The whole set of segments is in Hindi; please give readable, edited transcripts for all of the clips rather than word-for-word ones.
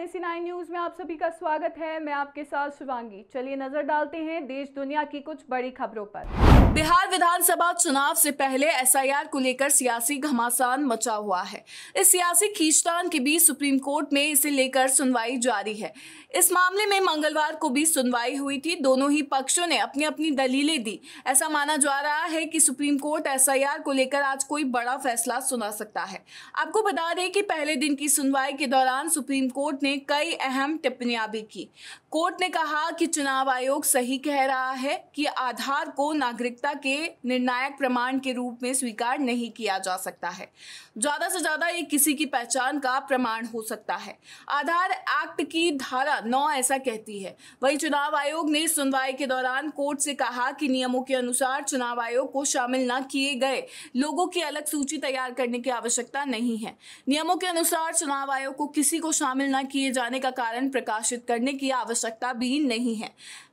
NEC9 न्यूज में आप सभी का स्वागत है। मैं आपके साथ शिवांगी। चलिए नजर डालते हैं देश दुनिया की कुछ बड़ी खबरों पर। बिहार विधानसभा चुनाव से पहले SIR को लेकर सियासी घमासान मचा हुआ है। इस सियासी खींचतान के बीच सुप्रीम कोर्ट में इसे लेकर सुनवाई जारी है। इस मामले में मंगलवार को भी सुनवाई हुई थी। दोनों ही पक्षों ने अपनी अपनी दलीलें दी। ऐसा माना जा रहा है कि सुप्रीम कोर्ट SIR को लेकर आज कोई बड़ा फैसला सुना सकता है। आपको बता दें कि पहले दिन की सुनवाई के दौरान सुप्रीम कोर्ट ने कई अहम टिप्पणियां भी की। कोर्ट ने कहा कि चुनाव आयोग सही कह रहा है कि आधार को नागरिकता के निर्णायक प्रमाण के रूप में स्वीकार नहीं किया जा सकता है। ज्यादा से ज्यादा ये किसी की पहचान का प्रमाण हो सकता है। आधार एक्ट की धारा 9 ऐसा कहती है। वहीं चुनाव आयोग ने सुनवाई के दौरान कोर्ट से कहा कि नियमों के अनुसार चुनाव आयोग को शामिल न किए गए लोगों की अलग सूची तैयार करने की आवश्यकता नहीं है। नियमों के अनुसार चुनाव आयोग को किसी को शामिल न किए जाने का कारण प्रकाशित करने की आवश्यकता भी नहीं है।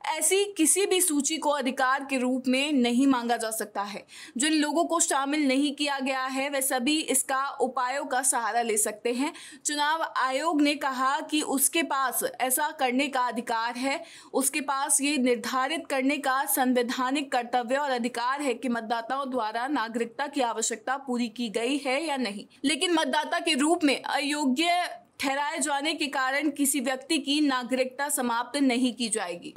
ऐसी किसी भी सूची को अधिकार के रूप में नहीं मांगा जा सकता है। जिन लोगों को शामिल नहीं किया गया है वे सभी इसका उपायों का सहारा ले सकते हैं। चुनाव आयोग ने कहा कि उसके पास ऐसा करने का अधिकार है। उसके पास ये निर्धारित करने का संवैधानिक कर्तव्य और अधिकार है कि मतदाताओं द्वारा नागरिकता की आवश्यकता पूरी की गई है या नहीं। लेकिन मतदाता के रूप में अयोग्य ठहराए जाने के कारण किसी व्यक्ति की नागरिकता समाप्त नहीं की जाएगी।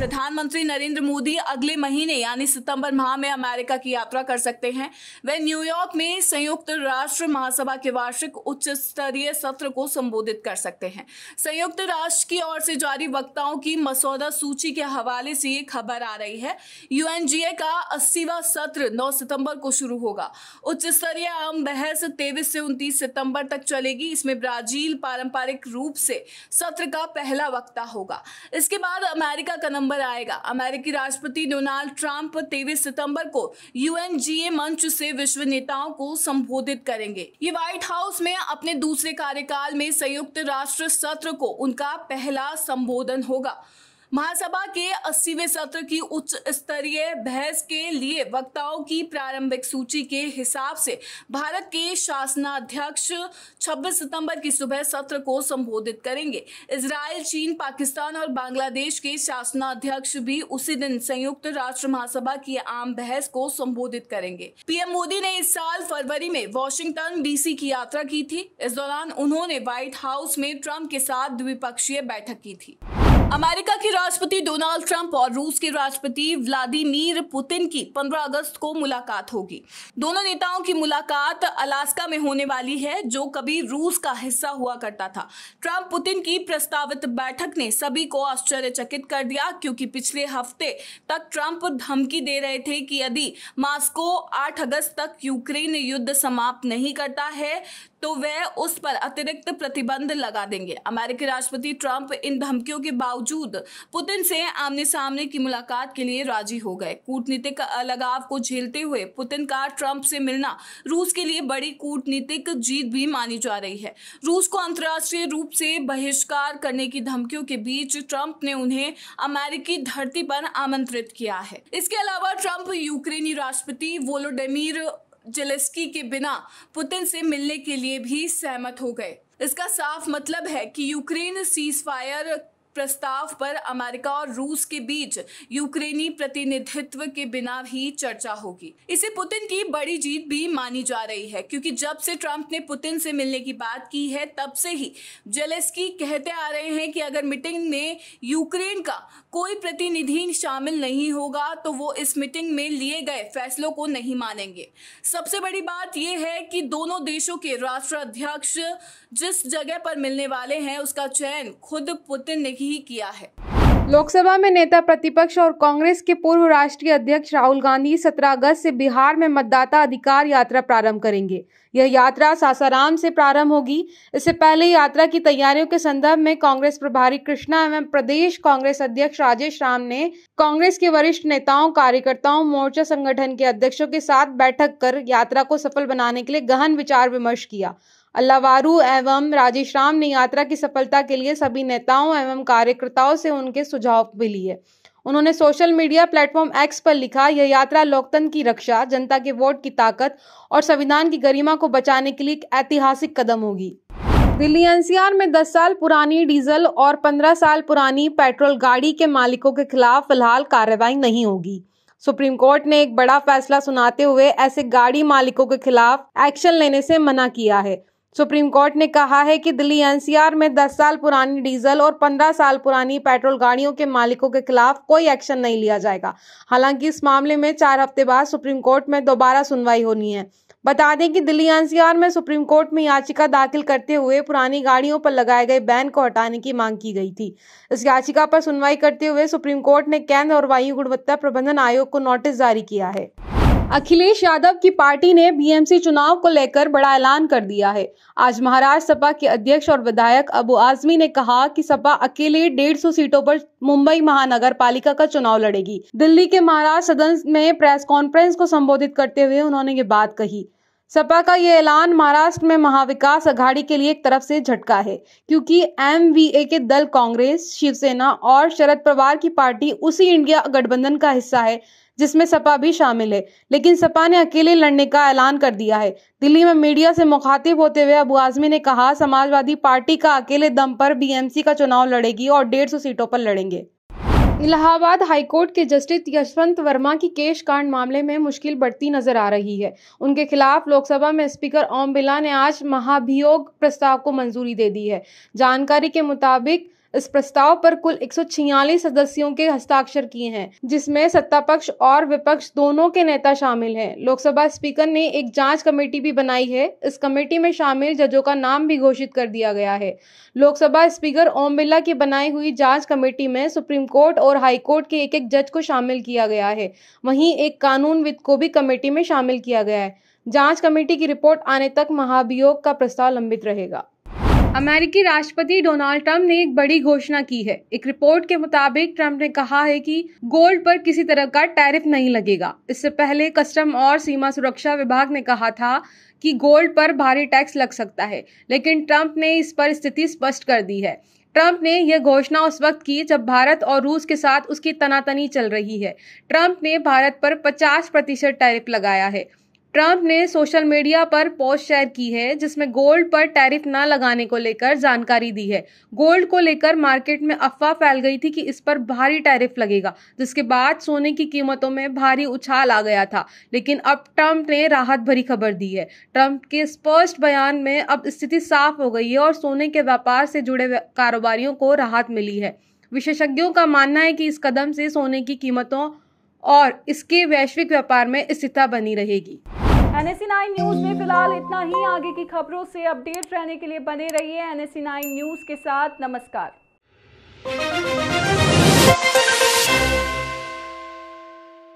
प्रधानमंत्री नरेंद्र मोदी अगले महीने यानी सितंबर माह में अमेरिका की यात्रा कर सकते हैं। वे न्यूयॉर्क में संयुक्त राष्ट्र महासभा के वार्षिक उच्च स्तरीय सत्र को संबोधित कर सकते हैं। संयुक्त राष्ट्र की ओर से जारी वक्ताओं की मसौदा सूची के हवाले से ये खबर आ रही है। UNGA का 80वां सत्र 9 सितंबर को शुरू होगा। उच्च स्तरीय आम बहस 23 से 29 सितंबर तक चलेगी। इसमें ब्राजील पारंपरिक रूप से सत्र का पहला वक्ता होगा। इसके बाद अमेरिका का नंबर आएगा। अमेरिकी राष्ट्रपति डोनाल्ड ट्रंप 23 सितंबर को UNGA मंच से विश्व नेताओं को संबोधित करेंगे। ये व्हाइट हाउस में अपने दूसरे कार्यकाल में संयुक्त राष्ट्र सत्र को उनका पहला संबोधन होगा। महासभा के 80वें सत्र की उच्च स्तरीय बहस के लिए वक्ताओं की प्रारंभिक सूची के हिसाब से भारत के शासनाध्यक्ष 26 सितंबर की सुबह सत्र को संबोधित करेंगे। इजराइल, चीन, पाकिस्तान और बांग्लादेश के शासनाध्यक्ष भी उसी दिन संयुक्त राष्ट्र महासभा की आम बहस को संबोधित करेंगे। PM मोदी ने इस साल फरवरी में वॉशिंगटन DC की यात्रा की थी। इस दौरान उन्होंने व्हाइट हाउस में ट्रंप के साथ द्विपक्षीय बैठक की थी। अमेरिका के राष्ट्रपति डोनाल्ड ट्रंप और रूस के राष्ट्रपति व्लादिमीर पुतिन की 15 अगस्त को मुलाकात होगी। दोनों नेताओं की मुलाकात अलास्का में होने वाली है, जो कभी रूस का हिस्सा हुआ करता था। ट्रंप पुतिन की प्रस्तावित बैठक ने सभी को आश्चर्यचकित कर दिया, क्योंकि पिछले हफ्ते तक ट्रंप धमकी दे रहे थे कि यदि मॉस्को 8 अगस्त तक यूक्रेन युद्ध समाप्त नहीं करता है तो वह उस पर अतिरिक्त प्रतिबंध लगा देंगे। अमेरिकी राष्ट्रपति ट्रंप इन धमकियों के बावजूद पुतिन से आमने सामने की मुलाकात के लिए राजी हो गए। कूटनीतिक अलगाव को झेलते हुए पुतिन का ट्रंप से मिलना रूस के लिए बड़ी कूटनीतिक जीत भी मानी जा रही है। रूस को अंतर्राष्ट्रीय रूप से बहिष्कार करने की धमकियों के बीच ट्रंप ने उन्हें अमेरिकी धरती पर आमंत्रित किया है। इसके अलावा ट्रंप यूक्रेनी राष्ट्रपति वोलोडिमीर जेलेंस्की के बिना पुतिन से मिलने के लिए भी सहमत हो गए। इसका साफ मतलब है कि यूक्रेन सीजफायर प्रस्ताव पर अमेरिका और रूस के बीच यूक्रेनी प्रतिनिधित्व के बिना भी चर्चा होगी। इसे पुतिन की बड़ी जीत भी मानी जा रही है, क्योंकि जब से ट्रंप ने पुतिन से मिलने की बात की है तब से ही जेलेंस्की कहते आ रहे हैं कि अगर मीटिंग में यूक्रेन का कोई प्रतिनिधि शामिल नहीं होगा तो वो इस मीटिंग में लिए गए फैसलों को नहीं मानेंगे। सबसे बड़ी बात यह है कि दोनों देशों के राष्ट्राध्यक्ष जिस जगह पर मिलने वाले हैं उसका चयन खुद पुतिन ने ही किया है। लोकसभा में नेता प्रतिपक्ष और कांग्रेस के पूर्व राष्ट्रीय अध्यक्ष राहुल गांधी 17 अगस्त से बिहार में मतदाता अधिकार यात्रा प्रारंभ करेंगे। यह यात्रा सासाराम से प्रारंभ होगी। इससे पहले यात्रा की तैयारियों के संदर्भ में कांग्रेस प्रभारी कृष्णा एवं प्रदेश कांग्रेस अध्यक्ष राजेश राम ने कांग्रेस के वरिष्ठ नेताओं, कार्यकर्ताओं, मोर्चा संगठन के अध्यक्षों के साथ बैठक कर यात्रा को सफल बनाने के लिए गहन विचार विमर्श किया। अल्लावारू एवं राजेश राम ने यात्रा की सफलता के लिए सभी नेताओं एवं कार्यकर्ताओं से उनके सुझाव भी लिए। उन्होंने सोशल मीडिया प्लेटफॉर्म X पर लिखा, यह यात्रा लोकतंत्र की रक्षा, जनता के वोट की ताकत और संविधान की गरिमा को बचाने के लिए एक ऐतिहासिक कदम होगी। दिल्ली एनसीआर में 10 साल पुरानी डीजल और 15 साल पुरानी पेट्रोल गाड़ी के मालिकों के खिलाफ फिलहाल कार्रवाई नहीं होगी। सुप्रीम कोर्ट ने एक बड़ा फैसला सुनाते हुए ऐसे गाड़ी मालिकों के खिलाफ एक्शन लेने से मना किया है। सुप्रीम कोर्ट ने कहा है कि दिल्ली एनसीआर में 10 साल पुरानी डीजल और 15 साल पुरानी पेट्रोल गाड़ियों के मालिकों के खिलाफ कोई एक्शन नहीं लिया जाएगा। हालांकि इस मामले में 4 हफ्ते बाद सुप्रीम कोर्ट में दोबारा सुनवाई होनी है। बता दें कि दिल्ली एनसीआर में सुप्रीम कोर्ट में याचिका दाखिल करते हुए पुरानी गाड़ियों पर लगाए गए बैन को हटाने की मांग की गई थी। इस याचिका पर सुनवाई करते हुए सुप्रीम कोर्ट ने केंद्र और वायु गुणवत्ता प्रबंधन आयोग को नोटिस जारी किया है। अखिलेश यादव की पार्टी ने बीएमसी चुनाव को लेकर बड़ा ऐलान कर दिया है। आज महाराष्ट्र सपा के अध्यक्ष और विधायक अबू आजमी ने कहा कि सपा अकेले 150 सीटों पर मुंबई महानगर पालिका का चुनाव लड़ेगी। दिल्ली के महाराष्ट्र सदन में प्रेस कॉन्फ्रेंस को संबोधित करते हुए उन्होंने ये बात कही। सपा का ये ऐलान महाराष्ट्र में महाविकास अघाड़ी के लिए एक तरफ से झटका है, क्योंकि एमवीए के दल कांग्रेस, शिवसेना और शरद पवार की पार्टी उसी इंडिया गठबंधन का हिस्सा है जिसमें सपा भी शामिल है। लेकिन सपा ने अकेले लड़ने का ऐलान कर दिया है। दिल्ली में मीडिया से मुखातिब होते हुए अबू आजमी ने कहा, समाजवादी पार्टी का अकेले दम पर बीएमसी का चुनाव लड़ेगी और 150 सीटों पर लड़ेंगे। इलाहाबाद हाईकोर्ट के जस्टिस यशवंत वर्मा की केश कांड मामले में मुश्किल बढ़ती नजर आ रही है। उनके खिलाफ लोकसभा में स्पीकर ओम बिरला ने आज महाभियोग प्रस्ताव को मंजूरी दे दी है। जानकारी के मुताबिक इस प्रस्ताव पर कुल 146 सदस्यों के हस्ताक्षर किए हैं, जिसमें सत्ता पक्ष और विपक्ष दोनों के नेता शामिल हैं। लोकसभा स्पीकर ने एक जांच कमेटी भी बनाई है। इस कमेटी में शामिल जजों का नाम भी घोषित कर दिया गया है। लोकसभा स्पीकर ओम बिरला की बनाई हुई जांच कमेटी में सुप्रीम कोर्ट और हाई कोर्ट के एक जज को शामिल किया गया है। वहीं एक कानूनविद को भी कमेटी में शामिल किया गया है। जांच कमेटी की रिपोर्ट आने तक महाभियोग का प्रस्ताव लंबित रहेगा। अमेरिकी राष्ट्रपति डोनाल्ड ट्रंप ने एक बड़ी घोषणा की है। एक रिपोर्ट के मुताबिक ट्रंप ने कहा है कि गोल्ड पर किसी तरह का टैरिफ नहीं लगेगा। इससे पहले कस्टम और सीमा सुरक्षा विभाग ने कहा था कि गोल्ड पर भारी टैक्स लग सकता है, लेकिन ट्रंप ने इस पर स्थिति स्पष्ट कर दी है। ट्रंप ने यह घोषणा उस वक्त की जब भारत और रूस के साथ उसकी तनातनी चल रही है। ट्रंप ने भारत पर 50% टैरिफ लगाया है। ट्रंप ने सोशल मीडिया पर पोस्ट शेयर की है जिसमें गोल्ड पर टैरिफ न लगाने को लेकर जानकारी दी है। गोल्ड को लेकर मार्केट में अफवाह फैल गई थी कि इस पर भारी टैरिफ लगेगा, जिसके बाद सोने की कीमतों में भारी उछाल आ गया था। लेकिन अब ट्रंप ने राहत भरी खबर दी है। ट्रंप के स्पष्ट बयान में अब स्थिति साफ हो गई है और सोने के व्यापार से जुड़े कारोबारियों को राहत मिली है। विशेषज्ञों का मानना है कि इस कदम से सोने की कीमतों और इसके वैश्विक व्यापार में स्थिरता बनी रहेगी। NSE9 न्यूज में फिलहाल इतना ही। आगे की खबरों से अपडेट रहने के लिए बने रहिए NSE9 न्यूज के साथ। नमस्कार।